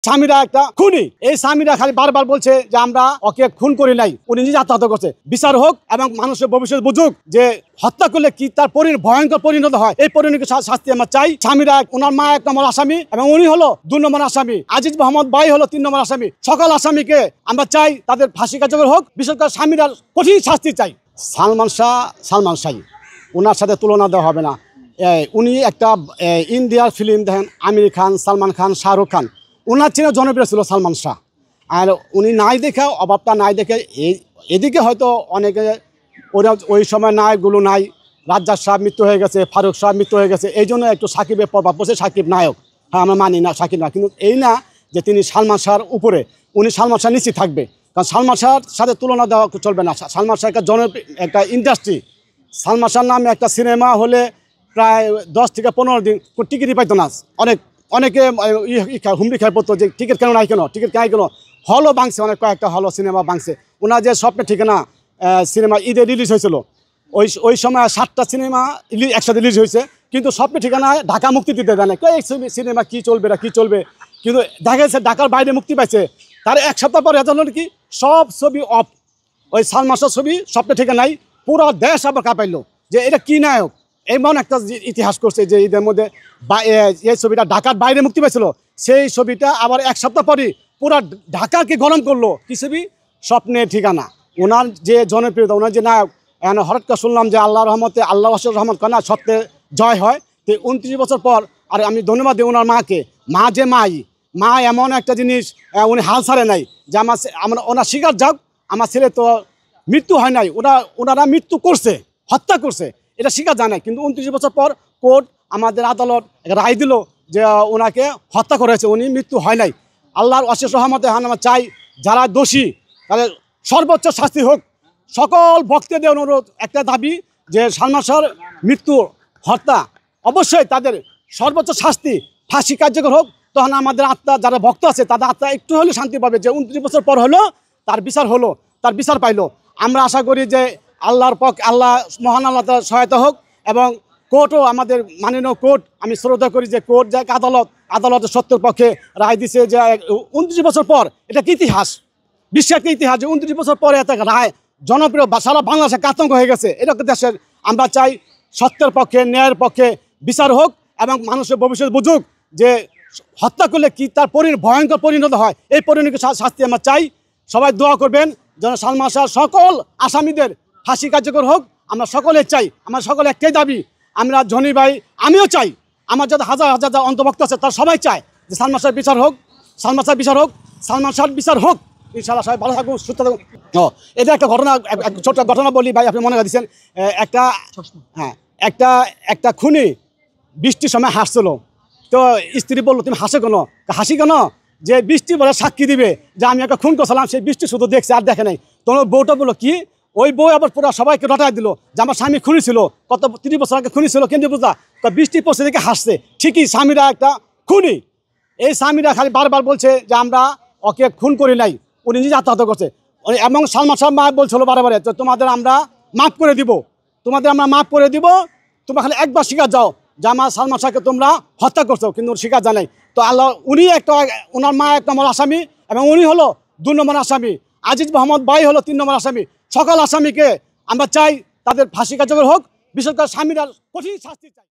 স্বামীরা একটা খুনি। এই স্বামীরা খালি বারবার বলছে যে আমরা ওকে খুন করি নাই, উনি নিজে আত্মহত্যা করছে। বিচার হোক এবং মানুষের ভবিষ্যৎ বুঝুক যে হত্যা করলে কি তার ভয়ঙ্কর পরিণত হয়। এই পরিণত শাস্তি আমরা চাই। স্বামীরা, ওনার মা 1 নম্বর আসামি এবং উনি হলো 2 নম্বর আসামি। আজিজ মোহাম্মদ ভাই হলো 3 নম্বর আসামি। সকল আসামিকে আমরা চাই তাদের ফাঁসি কার্যকর হোক। বিশেষ করে স্বামীরা কঠিন শাস্তি চাই। সালমান শাহ ওনার সাথে তুলনা দেওয়া হবে না। উনি একটা ইন্ডিয়ার ফিল্ম দেখেন, আমির খান, সালমান খান, শাহরুখ খান, ওনার চেয়ে জনপ্রিয় ছিল সালমান শাহ। আর উনি নাই দেখে, অভাবটা নাই দেখে এদিকে হয়তো অনেকে ওই সময় নায়কগুলো নাই, রাজ্জাক সাহেব মৃত্যু হয়ে গেছে, ফারুক সাহেব মৃত্যু হয়ে গেছে, এই জন্য একটু সাকিবের প্রভাব পড়ছে। সাকিব নায়ক, হ্যাঁ আমরা মানি না সাকিব না, কিন্তু এই না যে তিনি সালমান শাহর উপরে, উনি সালমান শাহ নিশ্চিত থাকবে। কারণ সালমান শাহর সাথে তুলনা দেওয়া চলবে না। সালমান শাহ একটা ইন্ডাস্ট্রি। সালমান শাহর নামে একটা সিনেমা হলে প্রায় 10 থেকে 15 দিন টিকিটই পাইতো না। অনেকে হুমড়ি খেয়ে পড়তো যে টিকিট কেন নাই, টিকিট কেন। হলও ভাঙছে, অনেক কয়েকটা হল সিনেমা ভাঙছে। ওনার যে স্বপ্নের ঠিকানা সিনেমা ঈদে রিলিজ হয়েছিল, ওই সময় 7টা সিনেমা একসাথে রিলিজ হয়েছে, কিন্তু স্বপ্নের ঠিকানায় ঢাকা মুক্তি দিতে দেয় না। এই সিনেমা কী চলবে না কী চলবে, কিন্তু দেখা যাচ্ছে ঢাকার বাইরে মুক্তি পাইছে। তার 1 সপ্তাহ পরে এত হলো কি সব ছবি অফ। ওই সালমান শাহর ছবি স্বপ্নের ঠিকানায় পুরো দেশ আবার কাঁপাইলো যে এটা কী নায়ক। এমন একটা ইতিহাস করছে যে ঈদের মধ্যে এই ছবিটা ঢাকার বাইরে মুক্তি পেয়েছিল, সেই ছবিটা আবার 1 সপ্তাহ পরে পুরো ঢাকাকে গরম করলো। কি ছবি? স্বপ্নের ঠিকানা। ওনার যে জনপ্রিয়তা, ওনার যে নায়ক, হঠাৎ করে শুনলাম যে আল্লাহ রহমতে, আল্লাহ রহমত কানা সত্যের জয় হয়। তো 29 বছর পর, আর আমি ধন্যবাদ দিই ওনার মাকে। মা যে মা এমন একটা জিনিস, উনি হাল ছাড়ে নাই যে আমরা ওনার শিকার যাক, আমার ছেলে তো মৃত্যু হয় নাই, ওনারা মৃত্যু করছে, হত্যা করছে, এটা শিকার যায় না। কিন্তু 29 বছর পর কোর্ট, আমাদের আদালত রায় দিল যে ওনাকে হত্যা করেছে, উনি মৃত্যু হয় নাই। আল্লাহর অশেষ রহমতে আমরা চাই যারা দোষী তাদের সর্বোচ্চ শাস্তি হোক। সকল ভক্তদের অনুরোধ, একটা দাবি যে সালমান শাহর মৃত্যু, হত্যা, অবশ্যই তাদের সর্বোচ্চ শাস্তি, ফাঁসি কার্যকর হোক। তখন আমাদের আত্মা, যারা ভক্ত আছে তাদের আত্মা একটু হলেও শান্তি পাবে যে 29 বছর পর হলো তার বিচার হলো, তার বিচার পাইলো। আমরা আশা করি যে আল্লাহর আল্লাহ মহান আল্লাহ তার সহায়তা হোক, এবং কোর্টও, আমাদের মাননীয় কোর্ট, আমি শ্রদ্ধা করি যে কোর্ট যে আদালতের সত্যের পক্ষে রায় দিছে যে 29 বছর পর, এটা কি ইতিহাস, বিশ্বের একটা ইতিহাস যে 29 বছর পরে একটা রায় জনপ্রিয়, সারা বাংলাদেশে আতঙ্ক হয়ে গেছে। এটা দেশের, আমরা চাই সত্যের পক্ষে, ন্যায়ের পক্ষে বিচার হোক এবং মানুষের ভবিষ্যৎ বুঝুক যে হত্যা করলে কি তার ভয়ঙ্কর পরিণত হয়। এই পরিণত শাস্তি আমরা চাই। সবাই দোয়া করবেন যেন সালমান শাহ সকল আসামিদের ফাঁসি কার্যকর হোক। আমরা সকলে চাই, আমার সকলে একটাই দাবি, আমরা জনি ভাই, আমিও চাই, আমার যাদের হাজার হাজার অন্তর্ভুক্ত আছে তারা সবাই চায় যে সালমান শাহের বিচার হোক, সালমান শাহের বিচার হোক, সালমান শাহের বিচার হোক। ইনশাআল্লাহ সবাই ভালো থাকুন, সুস্থ থাকুন। এটা একটা ঘটনা, ছোট্ট ঘটনা বলি ভাই, আপনি মনে করে দিচ্ছেন। একটা খুনি বৃষ্টির সময় হাসছিল, তো স্ত্রী বললো তুমি হাসি কেন, যে বৃষ্টি বলে সাক্ষী দিবে যে আমি একটা খুন করছিলাম, সেই বৃষ্টি শুধু দেখছে আর দেখে নাই। তোমার বউটা বললো কি, ওই বউ আবার পুরো সবাইকে রটায় দিল যে আমার স্বামী খুনি ছিল, কত 30 বছর আগে খুনি ছিল, কিন্তু বুঝলা তো বৃষ্টি পড়ছে দেখে হাসছে। ঠিকই, স্বামীরা একটা খুনি। এই স্বামীরা খালি বারবার বলছে যে আমরা ওকে খুন করি নাই, উনি নিজে আত্মহত্যা করছে। এবং সালমান শাহ মা বলছিল বারে তোমাদের আমরা মাফ করে দিব, আমরা মাফ করে দিব, তোমরা খালি একবার স্বীকার যাও যে আমার সালমান শাহকে তোমরা হত্যা করছো, কিন্তু স্বীকার জানাই। তো আল্লাহ, উনি ওনার মা 1 নম্বর আসামি এবং উনি হলো 2 নম্বর আসামি। আজিজ মোহাম্মদ ভাই হলো 3 নম্বর আসামি। সকল আসামিকে আমরা চাই তাদের ফাঁসি কার্যকর হোক। বিশেষ করে স্বামীরা কঠিন শাস্তি চাই।